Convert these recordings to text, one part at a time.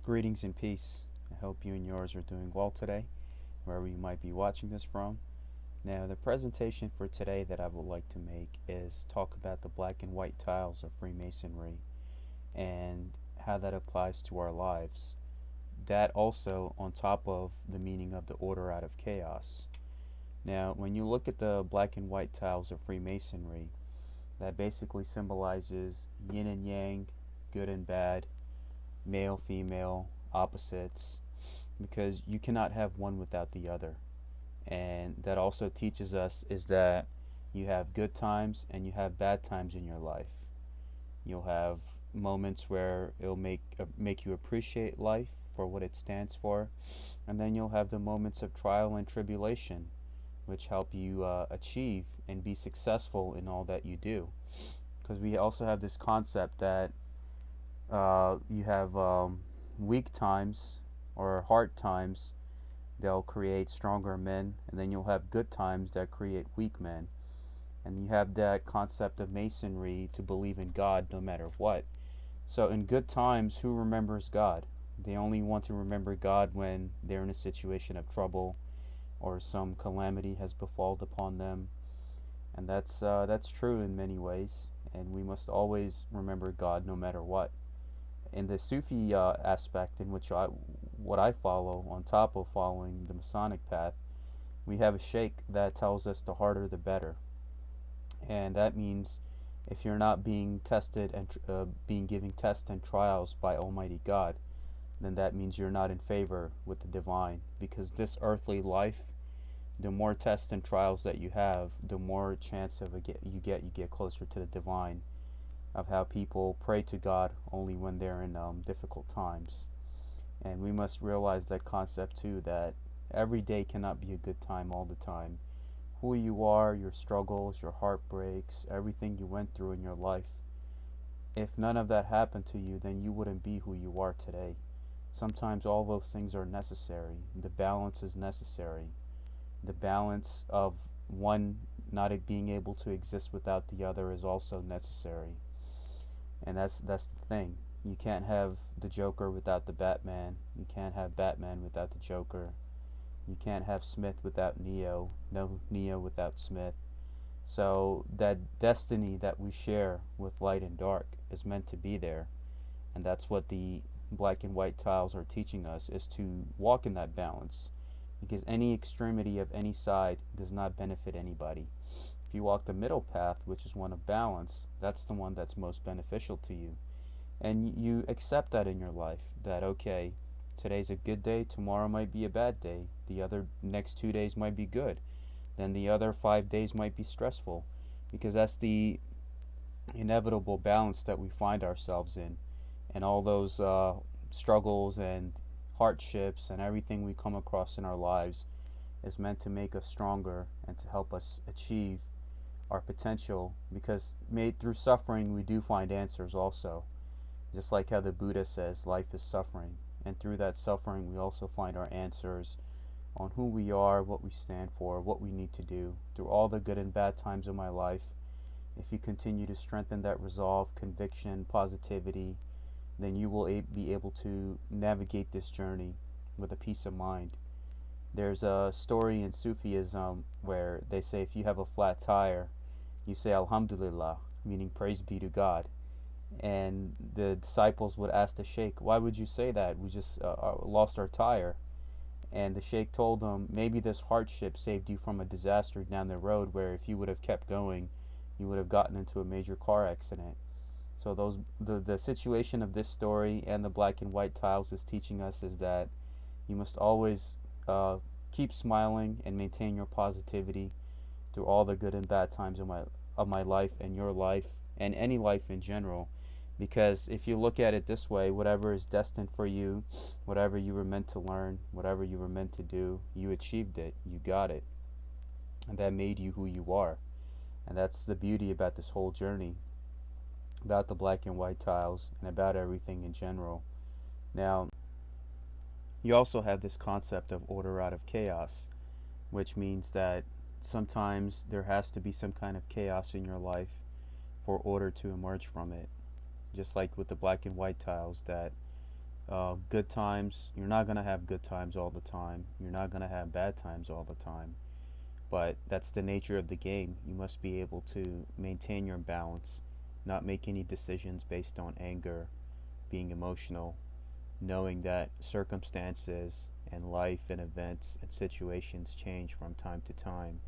Greetings and peace. I hope you and yours are doing well today, wherever you might be watching this from. Now, the presentation for today that I would like to make is talk about the black and white tiles of Freemasonry and how that applies to our lives. That also on top of the meaning of the order out of chaos. Now, when you look at the black and white tiles of Freemasonry, that basically symbolizes yin and yang, good and bad, male, female, opposites, because you cannot have one without the other. And that also teaches us is that you have good times and you have bad times in your life. You'll have moments where it'll make you appreciate life for what it stands for, and then you'll have the moments of trial and tribulation, which help you achieve and be successful in all that you do. Because we also have this concept that you have weak times or hard times, they'll create stronger men, and then you'll have good times that create weak men. And you have that concept of masonry to believe in God no matter what. So in good times, who remembers God? They only want to remember God when they're in a situation of trouble or some calamity has befalled upon them. And that's true in many ways. And we must always remember God no matter what. In the Sufi aspect, in which what I follow, on top of following the Masonic path, we have a sheikh that tells us the harder the better, and that means if you're not being tested and being given tests and trials by Almighty God, then that means you're not in favor with the divine. Because this earthly life, the more tests and trials that you have, the more chance of you get closer to the divine, of how people pray to God only when they're in difficult times. And we must realize that concept too, that every day cannot be a good time all the time. Who you are, your struggles, your heartbreaks, everything you went through in your life, if none of that happened to you, then you wouldn't be who you are today. Sometimes all those things are necessary. The balance is necessary. The balance of one not being able to exist without the other is also necessary. And that's the thing. You can't have the Joker without the Batman. You can't have Batman without the Joker. You can't have Smith without Neo. No Neo without Smith. So that destiny that we share with light and dark is meant to be there. And that's what the black and white tiles are teaching us, is to walk in that balance. Because any extremity of any side does not benefit anybody. If you walk the middle path, which is one of balance, that's the one that's most beneficial to you. And you accept that in your life, that okay, today's a good day, tomorrow might be a bad day, the other next 2 days might be good, then the other 5 days might be stressful, because that's the inevitable balance that we find ourselves in. And all those struggles and hardships and everything we come across in our lives is meant to make us stronger and to help us achieve our potential, because made through suffering we do find answers also. Just like how the Buddha says life is suffering, and through that suffering we also find our answers on who we are, what we stand for, what we need to do. Through all the good and bad times of my life, if you continue to strengthen that resolve, conviction, positivity, then you will be able to navigate this journey with a peace of mind. There's a story in Sufism where they say if you have a flat tire, you say Alhamdulillah, meaning praise be to God. And the disciples would ask the sheikh, why would you say that? We just lost our tire. And the sheikh told them, maybe this hardship saved you from a disaster down the road where if you would have kept going, you would have gotten into a major car accident. So the situation of this story and the black and white tiles is teaching us is that you must always keep smiling and maintain your positivity through all the good and bad times of my life and your life and any life in general. Because if you look at it this way, whatever is destined for you, whatever you were meant to learn, whatever you were meant to do, you achieved it, you got it, and that made you who you are. And that's the beauty about this whole journey, about the black and white tiles, and about everything in general. Now, you also have this concept of order out of chaos, which means that sometimes there has to be some kind of chaos in your life for order to emerge from it. Just like with the black and white tiles, that Good times, you're not going to have good times all the time. You're not going to have bad times all the time. But that's the nature of the game. You must be able to maintain your balance, not make any decisions based on anger, being emotional, knowing that circumstances and life and events and situations change from time to time.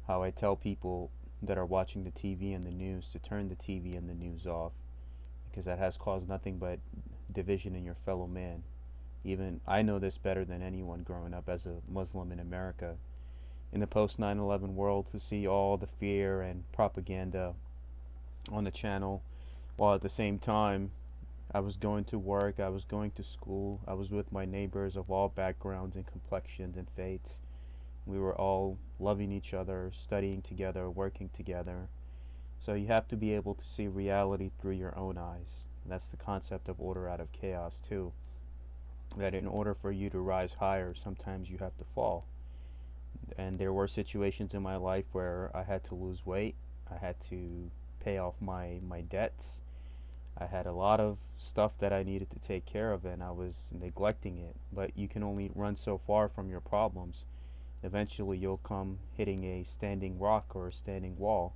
How I tell people that are watching the TV and the news to turn the TV and the news off, because that has caused nothing but division in your fellow man. Even I know this better than anyone growing up as a Muslim in America. In the post 9/11 world, to see all the fear and propaganda on the channel, while at the same time I was going to work, I was going to school, I was with my neighbors of all backgrounds and complexions and faiths. We were all loving each other, studying together, working together. So you have to be able to see reality through your own eyes. And that's the concept of order out of chaos too. That in order for you to rise higher, sometimes you have to fall. And there were situations in my life where I had to lose weight. I had to pay off my debts. I had a lot of stuff that I needed to take care of, and I was neglecting it. But you can only run so far from your problems. Eventually you'll come hitting a standing rock or a standing wall,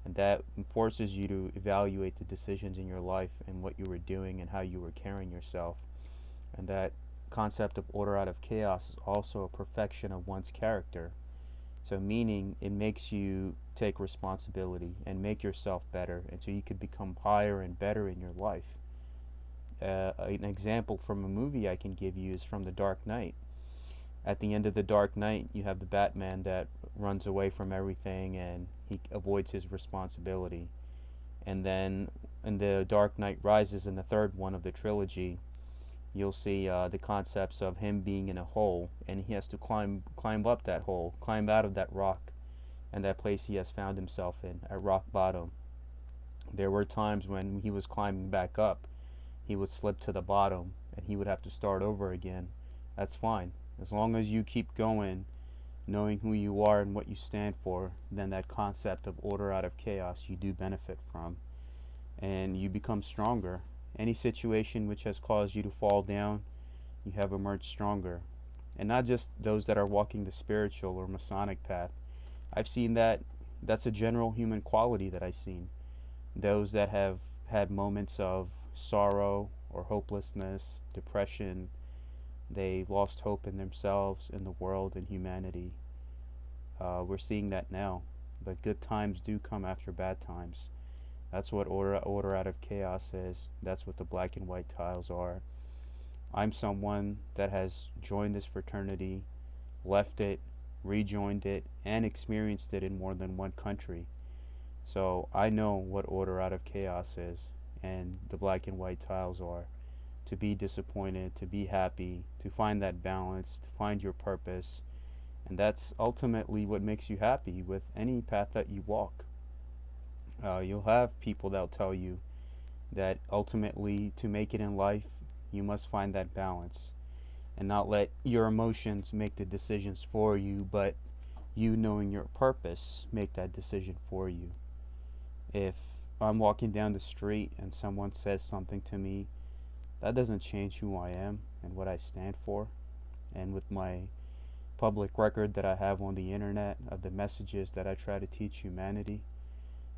and that forces you to evaluate the decisions in your life and what you were doing and how you were carrying yourself. And that concept of order out of chaos is also a perfection of one's character. So meaning it makes you take responsibility and make yourself better, and so you could become higher and better in your life. An example from a movie I can give you is from The Dark Knight. At the end of The Dark Knight, you have the Batman that runs away from everything and he avoids his responsibility. And then in The Dark Knight Rises, in the third one of the trilogy, you'll see the concepts of him being in a hole, and he has to climb up that hole, climb out of that rock and that place he has found himself in at rock bottom. There were times when he was climbing back up, he would slip to the bottom and he would have to start over again. That's fine. As long as you keep going, knowing who you are and what you stand for, then that concept of order out of chaos you do benefit from, and you become stronger. Any situation which has caused you to fall down, you have emerged stronger. And not just those that are walking the spiritual or Masonic path. I've seen that. That's a general human quality that I've seen. Those that have had moments of sorrow or hopelessness, depression, they lost hope in themselves, in the world, in humanity. We're seeing that now. But good times do come after bad times. That's what order out of chaos is. That's what the black and white tiles are. I'm someone that has joined this fraternity, left it, rejoined it, and experienced it in more than one country. So I know what order out of chaos is, and the black and white tiles are. To be disappointed, to be happy, to find that balance, to find your purpose. And that's ultimately what makes you happy with any path that you walk. You'll have people that'll tell you that ultimately to make it in life, you must find that balance and not let your emotions make the decisions for you, but you knowing your purpose make that decision for you. If I'm walking down the street and someone says something to me, that doesn't change who I am and what I stand for. And with my public record that I have on the internet of the messages that I try to teach humanity,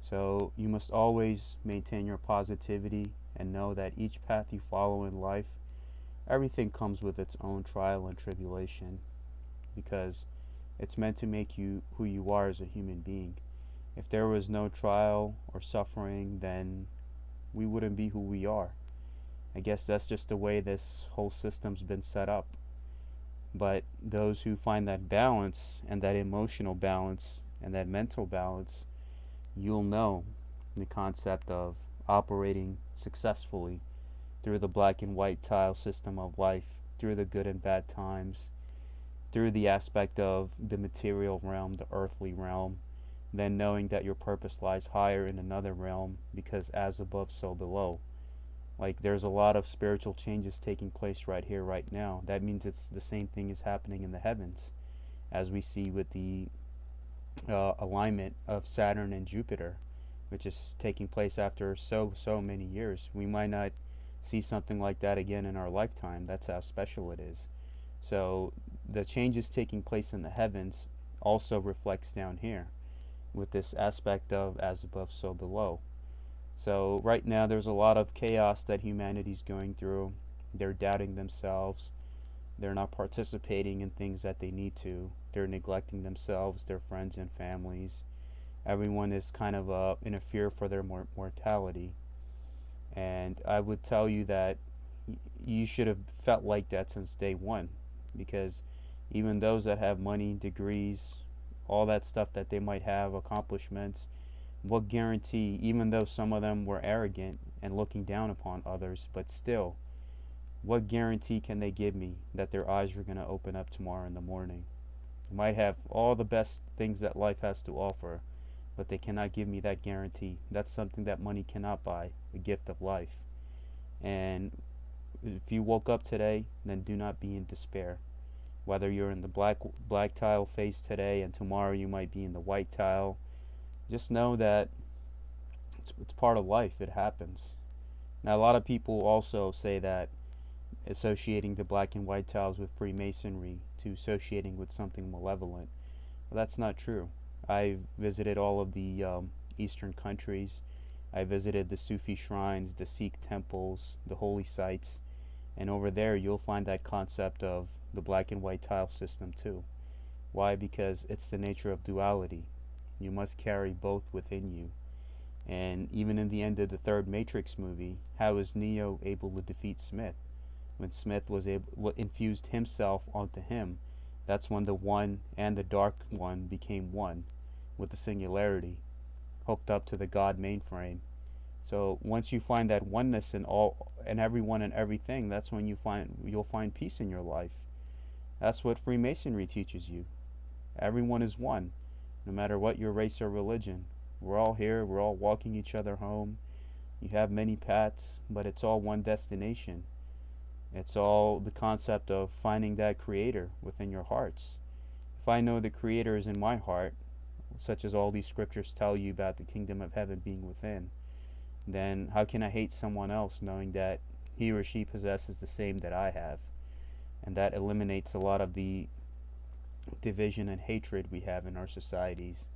so you must always maintain your positivity and know that each path you follow in life, everything comes with its own trial and tribulation, because it's meant to make you who you are as a human being. If there was no trial or suffering, then we wouldn't be who we are. I guess that's just the way this whole system's been set up. But those who find that balance and that emotional balance and that mental balance, you'll know the concept of operating successfully through the black and white tile system of life, through the good and bad times, through the aspect of the material realm, the earthly realm, then knowing that your purpose lies higher in another realm, because as above, so below. Like, there's a lot of spiritual changes taking place right here, right now. That means it's the same thing is happening in the heavens, as we see with the alignment of Saturn and Jupiter, which is taking place after so many years. We might not see something like that again in our lifetime. That's how special it is. So the changes taking place in the heavens also reflects down here with this aspect of as above, so below. So right now there's a lot of chaos that humanity's going through. They're doubting themselves. They're not participating in things that they need to. They're neglecting themselves, their friends and families. Everyone is kind of in a fear for their mortality. And I would tell you that you should have felt like that since day one, because even those that have money, degrees, all that stuff that they might have, accomplishments, what guarantee, even though some of them were arrogant and looking down upon others, but still, what guarantee can they give me that their eyes are going to open up tomorrow in the morning? They might have all the best things that life has to offer, but they cannot give me that guarantee. That's something that money cannot buy, the gift of life. And if you woke up today, then do not be in despair. Whether you're in the black tile phase today and tomorrow you might be in the white tile, just know that it's part of life. It happens. Now, a lot of people also say that associating the black and white tiles with Freemasonry to associating with something malevolent. Well, that's not true. I visited all of the Eastern countries. I visited the Sufi shrines, the Sikh temples, the holy sites, and over there you'll find that concept of the black and white tile system too. Why? Because it's the nature of duality. You must carry both within you. And even in the end of the third Matrix movie, how is Neo able to defeat Smith? When Smith was infused himself onto him, that's when the one and the dark one became one, with the singularity, hooked up to the God mainframe. So once you find that oneness in all and everyone and everything, that's when you'll find peace in your life. That's what Freemasonry teaches you. Everyone is one, no matter what your race or religion. We're all here, we're all walking each other home. You have many paths, but it's all one destination. It's all the concept of finding that creator within your hearts. If I know the creator is in my heart, such as all these scriptures tell you about the kingdom of heaven being within, then how can I hate someone else knowing that he or she possesses the same that I have? And that eliminates a lot of the division and hatred we have in our societies,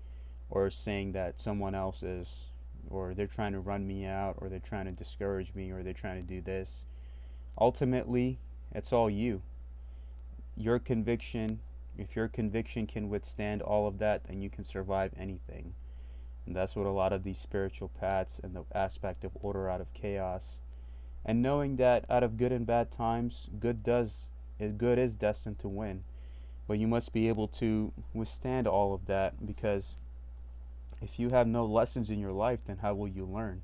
or saying that someone else is, or they're trying to run me out, or they're trying to discourage me, or they're trying to do this. Ultimately, it's all you. Your conviction, if your conviction can withstand all of that, then you can survive anything. And that's what a lot of these spiritual paths and the aspect of order out of chaos. And knowing that out of good and bad times, good is destined to win. But you must be able to withstand all of that, because if you have no lessons in your life, then how will you learn?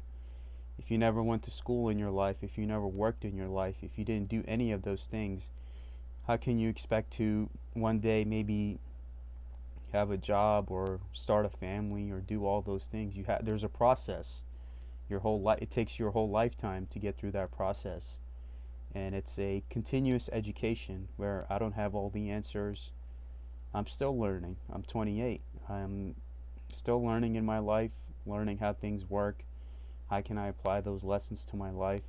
If you never went to school in your life, if you never worked in your life, if you didn't do any of those things, how can you expect to one day maybe have a job or start a family or do all those things? There's a process. It takes your whole lifetime to get through that process. And it's a continuous education where I don't have all the answers. I'm still learning. I'm 28. I'm still learning in my life, learning how things work. How can I apply those lessons to my life?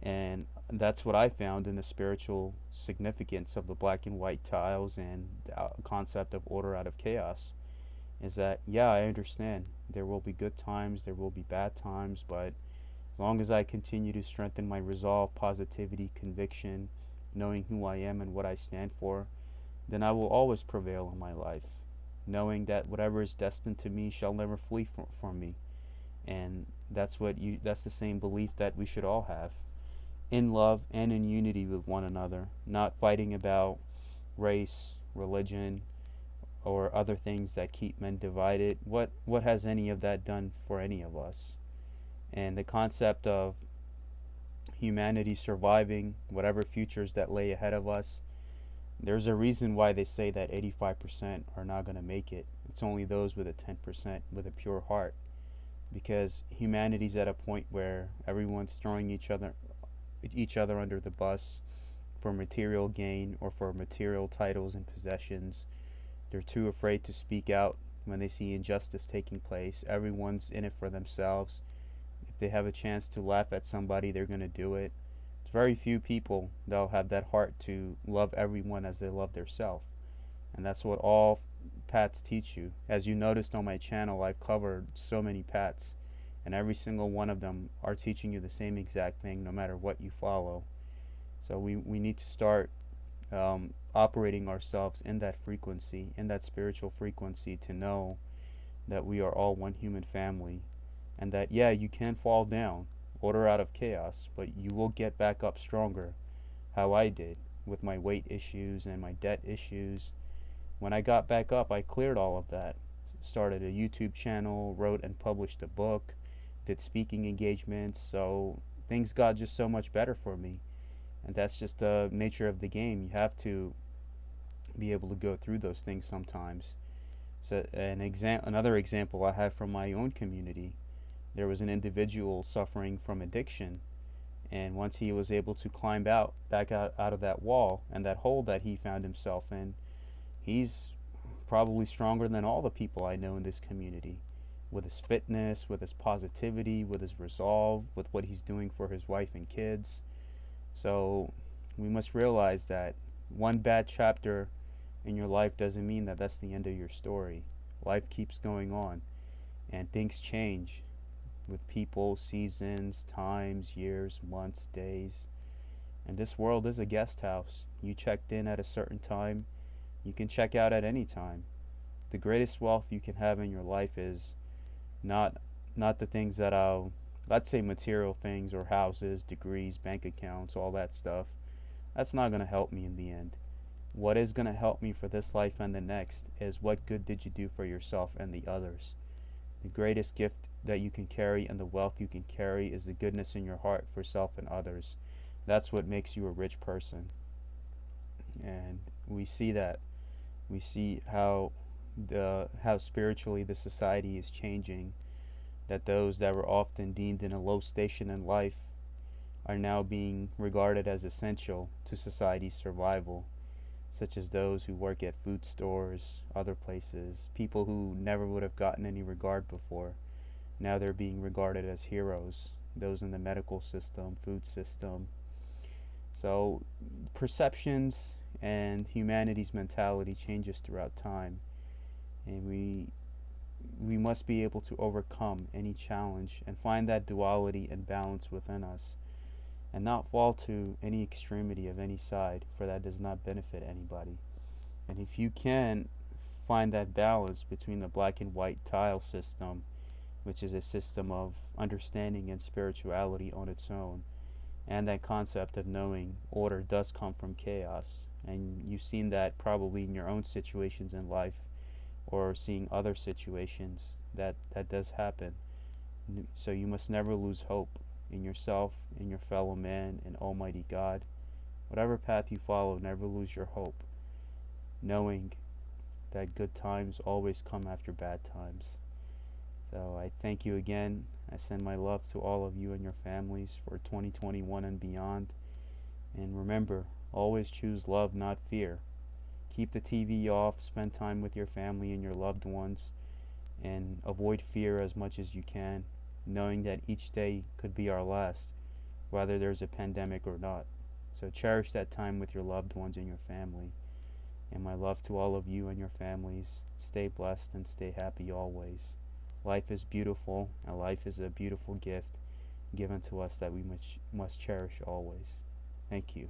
And that's what I found in the spiritual significance of the black and white tiles and the concept of order out of chaos. Is that, yeah, I understand. There will be good times, there will be bad times, but as long as I continue to strengthen my resolve, positivity, conviction, knowing who I am and what I stand for, then I will always prevail in my life, knowing that whatever is destined to me shall never flee from me. And that's the same belief that we should all have, in love and in unity with one another, not fighting about race, religion, or other things that keep men divided. What has any of that done for any of us? And the concept of humanity surviving whatever futures that lay ahead of us, there's a reason why they say that 85% are not going to make it. It's only those with a 10% with a pure heart, because humanity's at a point where everyone's throwing each other under the bus for material gain or for material titles and possessions. They're too afraid to speak out when they see injustice taking place. Everyone's in it for themselves. If they have a chance to laugh at somebody, they're going to do it. very few people that'll have that heart to love everyone as they love themselves. And that's what all paths teach you. As you noticed on my channel, I've covered so many paths, and every single one of them are teaching you the same exact thing no matter what you follow. So we need to start operating ourselves in that frequency, in that spiritual frequency, to know that we are all one human family, and that, yeah, you can fall down, order out of chaos, but you will get back up stronger, how I did with my weight issues and my debt issues. When I got back up, I cleared all of that. Started a YouTube channel, wrote and published a book, did speaking engagements, so things got just so much better for me. And that's just the nature of the game. You have to be able to go through those things sometimes. So another example I have from my own community. There was an individual suffering from addiction, and once he was able to climb back out of that wall and that hole that he found himself in, he's probably stronger than all the people I know in this community, with his fitness, with his positivity, with his resolve, with what he's doing for his wife and kids. So we must realize that one bad chapter in your life doesn't mean that that's the end of your story. Life keeps going on, and things change with people, seasons, times, years, months, days. And this world is a guest house. You checked in at a certain time, you can check out at any time. The greatest wealth you can have in your life is not the things that let's say material things or houses, degrees, bank accounts, all that stuff. That's not going to help me in the end. What is going to help me for this life and the next is what good did you do for yourself and the others. The greatest gift that you can carry and the wealth you can carry is the goodness in your heart for self and others. That's what makes you a rich person. And we see that. We see how spiritually the society is changing, that those that were often deemed in a low station in life are now being regarded as essential to society's survival, such as those who work at food stores, other places, people who never would have gotten any regard before. Now they're being regarded as heroes, those in the medical system, food system. So perceptions and humanity's mentality changes throughout time, and we must be able to overcome any challenge and find that duality and balance within us, and not fall to any extremity of any side, for that does not benefit anybody. And if you can find that balance between the black and white tile system, which is a system of understanding and spirituality on its own, and that concept of knowing order does come from chaos, and you've seen that probably in your own situations in life, or seeing other situations that does happen. So you must never lose hope in yourself, in your fellow man, in Almighty God. Whatever path you follow, never lose your hope, knowing that good times always come after bad times. So I thank you again. I send my love to all of you and your families for 2021 and beyond. And remember, always choose love, not fear. Keep the TV off, spend time with your family and your loved ones, and avoid fear as much as you can, knowing that each day could be our last, whether there's a pandemic or not. So cherish that time with your loved ones and your family. And my love to all of you and your families. Stay blessed and stay happy always. Life is beautiful, and life is a beautiful gift given to us that we must cherish always. Thank you.